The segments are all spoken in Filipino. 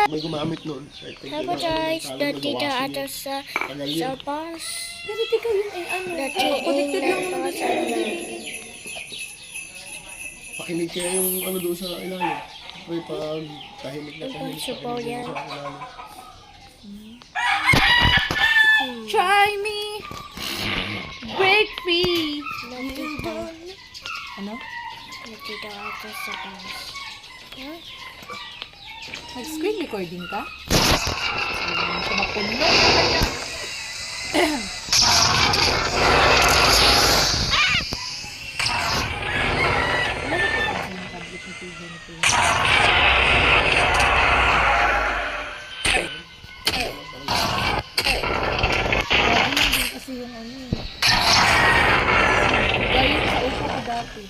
may gumamit nun. Sabotage, dati na ata sa pas. Pero tika yun ay ano. Dati Connected lang naman na sa Pakinig kaya yung ano doon sa ilalim. May pag tahimik na tahimik. Supaw yan. Sa ilalim. Try me. Break free. Ano? Dati na ata sa pas. Mag-screen recording ka? Kumapuno. Kasi yung ano eh. Gaya sa upo ko dati.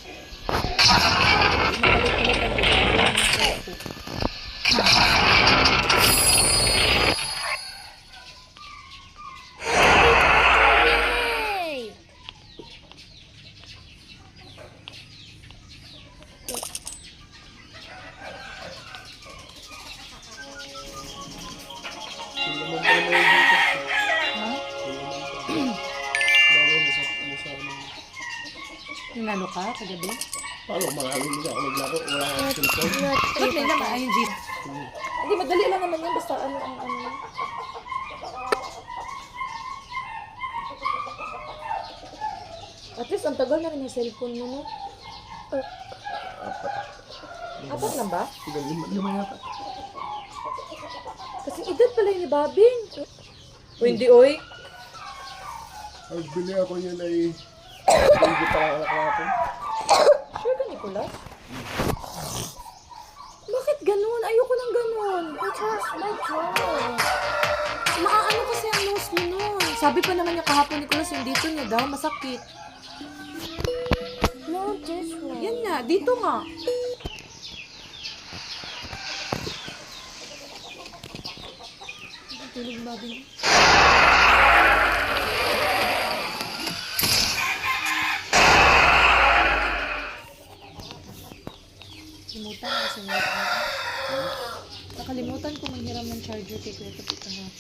Mabalik-balik ang ginagawa sa upo. Yay! Sila mo pala may dito. Ha? Bago na sa ano. Nanalo ka kagabi? Paano maraming hindi ako naglaro? Wala akong cellphone. Ba't may naman ayun, G? Hindi, madali lang naman yan. Basta ano ang ano. At least, ang tagal na rin yung cellphone mo, no? Apat lang ba? Sige, lima yata. Kasi edad pala yun ni Babing. O hindi, oy. Ang bili ako yun ay hindi pa lang anak natin. Sure ka, Nicolas? Bakit ganun? Ayoko ng ganun. Because my jaw. Maaano kasi ang nose mo nun. Sabi pa naman niya kahapon, Nicolas, yung dito niya daw, masakit. No, this one. Yan nga, dito nga. Tulog Babing. Nakalimutan kasi nakalimutan ko maghiram ng charger kay Kuya Kapit kahapon.